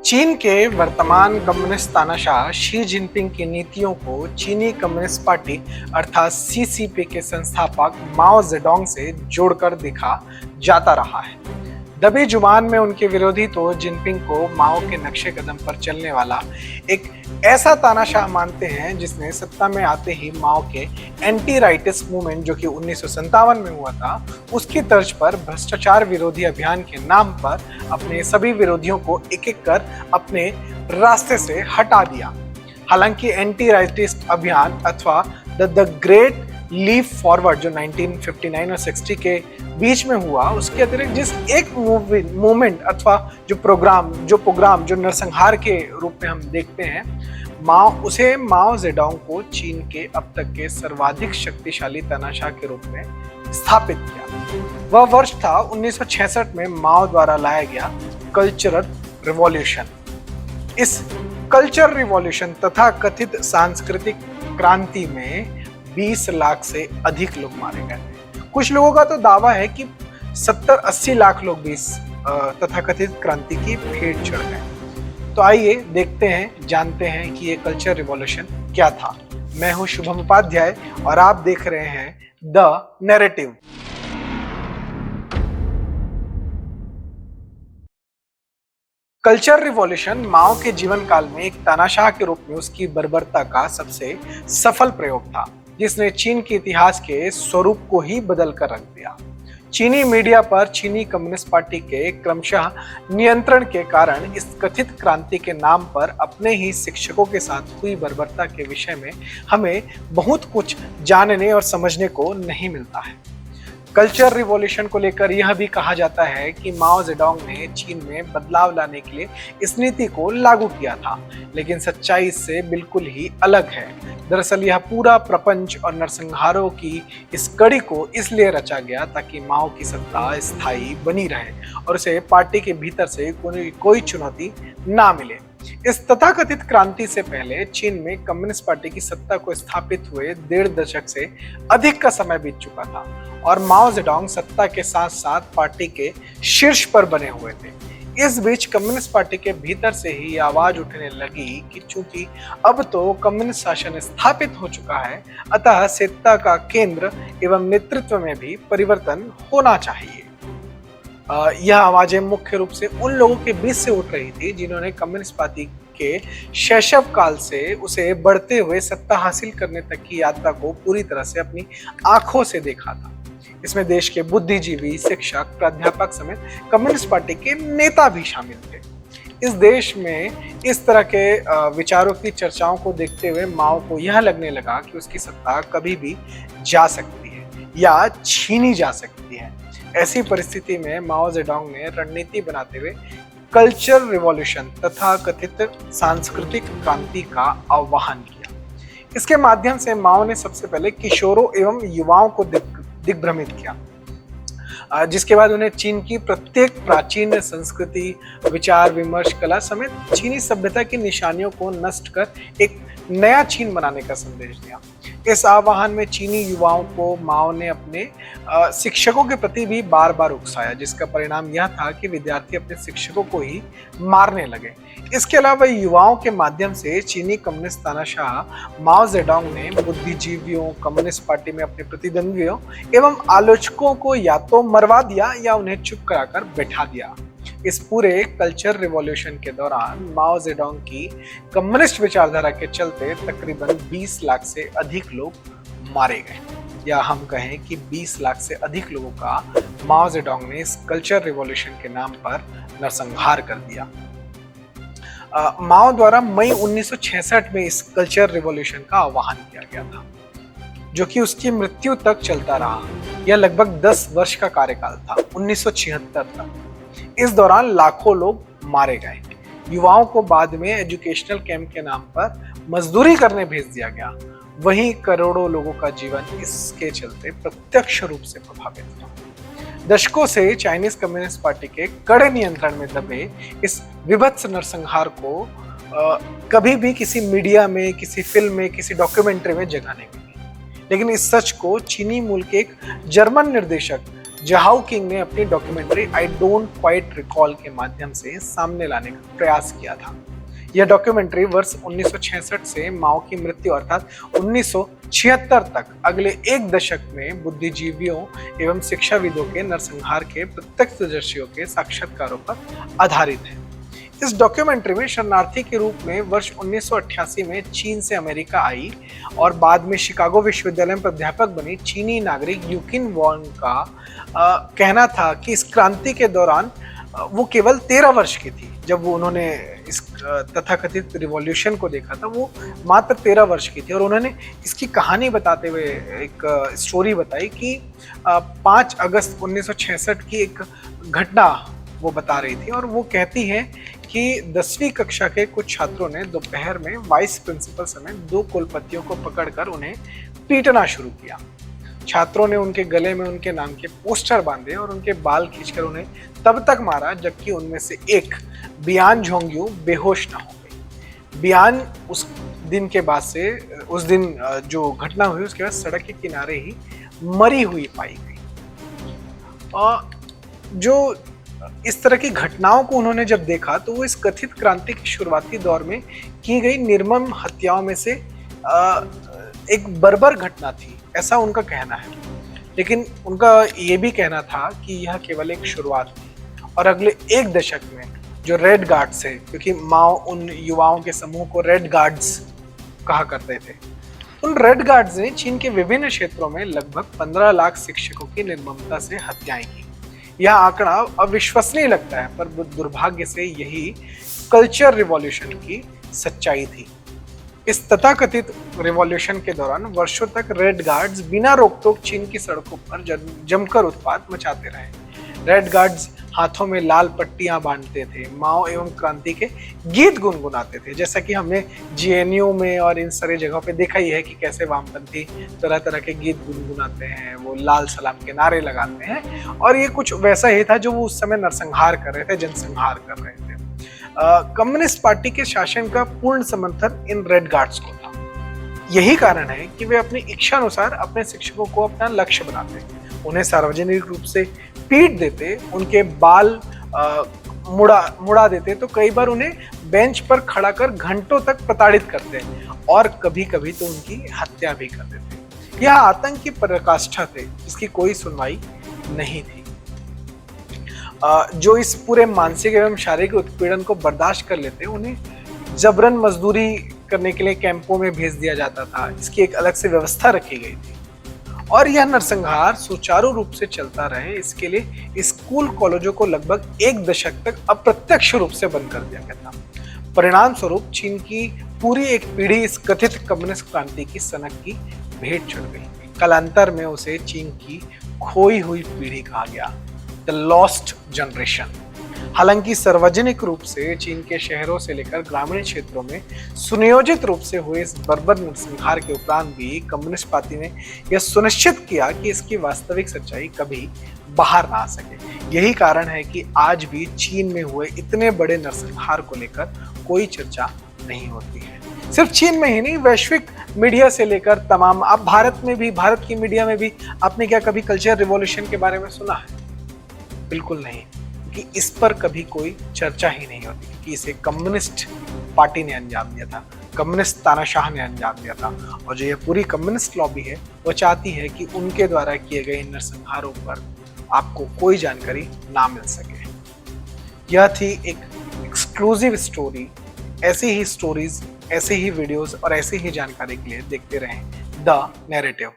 चीन के वर्तमान कम्युनिस्ट तानाशाह शी जिनपिंग की नीतियों को चीनी कम्युनिस्ट पार्टी अर्थात सीसीपी के संस्थापक माओ जेडोंग से जोड़कर दिखा जाता रहा है। दबी जुबान में उनके विरोधी तो जिनपिंग को माओ के नक्शे कदम पर चलने वाला एक ऐसा तानाशाह मानते हैं जिसने सत्ता में आते ही माओ के एंटी राइटिस्ट मूवमेंट जो कि 1957 में हुआ था उसकी तर्ज पर भ्रष्टाचार विरोधी अभियान के नाम पर अपने सभी विरोधियों को एक एक कर अपने रास्ते से हटा दिया। हालांकि एंटी राइटिस्ट अभियान अथवा द ग्रेट लीप फॉरवर्ड जो 1959 और 60 के बीच में हुआ, उसके अतिरिक्त जिस एक मूवमेंट अथवा जो नरसंहार के रूप में हम देखते हैं, माओ जेडोंग को चीन के अब तक के सर्वाधिक शक्तिशाली तानाशाह के रूप में स्थापित किया। वह वर्ष था 1966 में माओ द्वारा लाया गया कल्चरल रिवॉल्यूशन। इस कल्चर रिवॉल्यूशन तथा कथित सांस्कृतिक क्रांति में 20 लाख से अधिक लोग मारे गए। कुछ लोगों का तो दावा है कि 70-80 लाख लोग भी तथाकथित क्रांति की भेंट चढ़ गए। तो आइए देखते हैं, जानते हैं कि ये कल्चर रिवॉल्यूशन क्या था। मैं हूं शुभम उपाध्याय और आप देख रहे हैं द नैरेटिव। कल्चर रिवॉल्यूशन माओ के जीवन काल में एक तानाशाह के रूप में उसकी बर्बरता का सबसे सफल प्रयोग था, जिसने चीन के इतिहास के स्वरूप को ही बदल कर रख दिया। चीनी मीडिया पर चीनी कम्युनिस्ट पार्टी के क्रमशः नियंत्रण के कारण इस कथित क्रांति के नाम पर अपने ही शिक्षकों के साथ हुई बर्बरता के विषय में हमें बहुत कुछ जानने और समझने को नहीं मिलता है। कल्चर रिवॉल्यूशन को लेकर यह भी कहा जाता है कि माओ जेडोंग ने चीन में बदलाव लाने के लिए इस नीति को लागू किया था, लेकिन सच्चाई इससे बिल्कुल ही अलग है। दरअसल यह पूरा प्रपंच और नरसंहारों की इस कड़ी को इसलिए रचा गया ताकि माओ की सत्ता स्थायी बनी रहे और उसे पार्टी के भीतर से कोई चुनौती ना मिले। इस तथाकथित क्रांति से पहले चीन में कम्युनिस्ट पार्टी की सत्ता को स्थापित हुए 1.5 दशक से अधिक का समय बीत चुका था और माओ जेडोंग सत्ता के साथ साथ पार्टी के शीर्ष पर बने हुए थे। इस बीच कम्युनिस्ट पार्टी के भीतर से ही आवाज उठने लगी कि चूंकि अब तो कम्युनिस्ट शासन स्थापित हो चुका है, अतः सत्ता का केंद्र एवं नेतृत्व में भी परिवर्तन होना चाहिए। यह आवाजें मुख्य रूप से उन लोगों के बीच से उठ रही थी जिन्होंने कम्युनिस्ट पार्टी के शैशव काल से उसे बढ़ते हुए सत्ता हासिल करने तक की यात्रा को पूरी तरह से अपनी आंखों से देखा था। इसमें देश के बुद्धिजीवी, शिक्षक, प्राध्यापक समेत कम्युनिस्ट पार्टी के नेता भी शामिल थे। इस देश में इस तरह के विचारों की चर्चाओं को देखते हुए माओ को यह लगने लगा कि उसकी सत्ता कभी भी जा सकती है या छीनी जा सकती है। ऐसी परिस्थिति में माओ जेडोंग ने रणनीति बनाते हुए कल्चर रिवॉल्यूशन तथा कथित सांस्कृतिक क्रांति का आह्वान किया। इसके माध्यम से माओ ने सबसे पहले किशोरों एवं युवाओं को दिग्भ्रमित किया, जिसके बाद उन्हें चीन की प्रत्येक प्राचीन संस्कृति, विचार विमर्श, कला समेत चीनी सभ्यता की निशानियों को नष्ट कर एक नया चीन बनाने का संदेश दिया। इस आह्वान में चीनी युवाओं को माओ ने अपने शिक्षकों के प्रति भी बार बार उकसाया, जिसका परिणाम यह था कि विद्यार्थी अपने शिक्षकों को ही मारने लगे। इसके अलावा युवाओं के माध्यम से चीनी कम्युनिस्ट तानाशाह माओ जेडोंग ने बुद्धिजीवियों, कम्युनिस्ट पार्टी में अपने प्रतिद्वंदियों एवं आलोचकों को या तो मरवा दिया या उन्हें चुप कराकर बैठा दिया। इस पूरे कल्चर रिवॉल्यूशन के दौरान माओ जेडोंग की कम्युनिस्ट विचारधारा के चलते तकरीबन 20 लाख से अधिक लोग मारे गए, या हम कहें कि 20 लाख से अधिक लोगों का माओ जेडोंग ने इस कल्चर रिवॉल्यूशन के नाम पर नरसंहार कर दिया। माओ द्वारा मई 1966 में इस कल्चर रिवॉल्यूशन का आह्वान किया गया था, जो कि उसकी मृत्यु तक चलता रहा। यह लगभग 10 वर्ष का कार्यकाल था, 1976 तक। इस दौरान लाखों लोग मारे गए। युवाओं को बाद में एजुकेशनल कैंप के नाम पर मजदूरी करने भेज दिया गया। वहीं करोड़ों लोगों का जीवन इसके चलते प्रत्यक्ष रूप से प्रभावित हुआ। दशकों से चाइनीज कम्युनिस्ट पार्टी के कड़े नियंत्रण में दबे इस विभत्स नरसंहार को कभी भी किसी मीडिया में, किसी फिल्म में, किसी डॉक्यूमेंट्री में जगह नहीं मिली। लेकिन इस सच को चीनी मूल के एक जर्मन निर्देशक जहाउ किंग ने अपनी documentary I don't quite recall के माध्यम से सामने लाने का प्रयास किया था। यह डॉक्यूमेंट्री वर्ष 1966 से माओ की मृत्यु अर्थात 1976 तक अगले एक दशक में बुद्धिजीवियों एवं शिक्षाविदों के नरसंहार के प्रत्यक्षदर्शियों के साक्षात्कारों पर आधारित है। इस डॉक्यूमेंट्री में शरणार्थी के रूप में वर्ष 1988 में चीन से अमेरिका आई और बाद में शिकागो विश्वविद्यालय में प्राध्यापक बनी चीनी नागरिक यूकिन वॉन्ग का कहना था कि इस क्रांति के दौरान वो केवल 13 वर्ष की थी। जब वो उन्होंने इस तथाकथित रिवॉल्यूशन को देखा था, वो मात्र 13 वर्ष की थी और उन्होंने इसकी कहानी बताते हुए एक स्टोरी बताई कि 5 अगस्त 1966 की एक घटना वो बता रही थी और वो कहती है कि 10वीं कक्षा के कुछ छात्रों ने दोपहर में वाइस प्रिंसिपल समेत 2 कुलपतियों को पकड़कर उन्हें पीटना शुरू किया। छात्रों ने उनके गले में उनके नाम के पोस्टर बांधे और उनके बाल खींचकर उन्हें तब तक मारा जबकि उनमें से एक बियान झोंग्यू बेहोश न हो गई। बियान उस दिन के बाद से उस दिन जो घटना हुई उसके बाद सड़क के किनारे ही मरी हुई पाई गई। और जो इस तरह की घटनाओं को उन्होंने जब देखा तो वो इस कथित क्रांति के शुरुआती दौर में की गई निर्मम हत्याओं में से एक बर्बर घटना थी, ऐसा उनका कहना है। लेकिन उनका ये भी कहना था कि यह केवल एक शुरुआत थी और अगले एक दशक में जो रेड गार्ड्स है, क्योंकि माओ उन युवाओं के समूह को रेड गार्ड्स कहा करते थे, उन रेड गार्ड्स ने चीन के विभिन्न क्षेत्रों में लगभग 15 लाख शिक्षकों की निर्ममता से हत्याएं की। यह आंकड़ा अविश्वसनीय लगता है, पर दुर्भाग्य से यही कल्चर रिवॉल्यूशन की सच्चाई थी। इस तथाकथित रिवॉल्यूशन के दौरान वर्षों तक रेड गार्ड्स बिना रोक टोक चीन की सड़कों पर जमकर उत्पात मचाते रहे। रेड गार्ड्स हाथों में लाल पट्टियां बांधते थे, माओ एवं क्रांति के गीत गुनगुनाते थे, जैसा कि हमने जेएनयू में और इन सारी जगहों पे देखा ही है कि कैसे वामपंथी तरह तरह के गीत गुनगुनाते हैं, वो लाल सलाम के नारे लगाते हैं। और ये कुछ वैसा ही था जो वो उस समय नरसंहार कर रहे थे, जनसंहार कर रहे थे। कम्युनिस्ट पार्टी के शासन का पूर्ण समर्थन इन रेड गार्ड्स को था। यही कारण है कि वे अपनी इच्छा अनुसार अपने शिक्षकों को अपना लक्ष्य बनाते, उन्हें सार्वजनिक रूप से पीट देते, उनके बाल मुड़ा देते, तो कई बार उन्हें बेंच पर खड़ा कर घंटों तक प्रताड़ित करते और कभी कभी तो उनकी हत्या भी कर देते। यह आतंक की पराकाष्ठा थे जिसकी कोई सुनवाई नहीं थी। जो इस पूरे मानसिक एवं शारीरिक उत्पीड़न को बर्दाश्त कर लेते, उन्हें जबरन मजदूरी करने के लिए कैंपों में भेज दिया जाता था। इसकी एक अलग से व्यवस्था रखी गई थी और यह नरसंहार सुचारू रूप से चलता रहे, इसके लिए स्कूल कॉलेजों को लगभग एक दशक तक अप्रत्यक्ष रूप से बंद कर दिया गया था। परिणाम स्वरूप चीन की पूरी एक पीढ़ी इस कथित कम्युनिस्ट क्रांति की सनक की भेंट चढ़ गई। कालांतर में उसे चीन की खोई हुई पीढ़ी कहा गया, द लॉस्ट जनरेशन। हालांकि सार्वजनिक रूप से चीन के शहरों से लेकर ग्रामीण क्षेत्रों में सुनियोजित रूप से हुए इस बर्बर नरसंहार के उपरांत भी कम्युनिस्ट पार्टी ने यह सुनिश्चित किया कि इसकी वास्तविक सच्चाई कभी बाहर ना आ सके। यही कारण है कि आज भी चीन में हुए इतने बड़े नरसंहार को लेकर कोई चर्चा नहीं होती है। सिर्फ चीन में ही नहीं, वैश्विक मीडिया से लेकर तमाम, अब भारत में भी, भारत की मीडिया में भी आपने क्या कभी कल्चर रिवॉल्यूशन के बारे में सुना है? बिल्कुल नहीं, कि इस पर कभी कोई चर्चा ही नहीं होती कि इसे कम्युनिस्ट पार्टी ने अंजाम दिया था, कम्युनिस्ट तानाशाह ने अंजाम दिया था। और जो ये पूरी कम्युनिस्ट लॉबी है वो चाहती है कि उनके द्वारा किए गए नरसंहारों पर आपको कोई जानकारी ना मिल सके। यह थी एक एक्सक्लूसिव स्टोरी। ऐसी ही स्टोरीज, ऐसे ही वीडियोस और ऐसी ही जानकारी के लिए देखते रहें द नैरेटिव।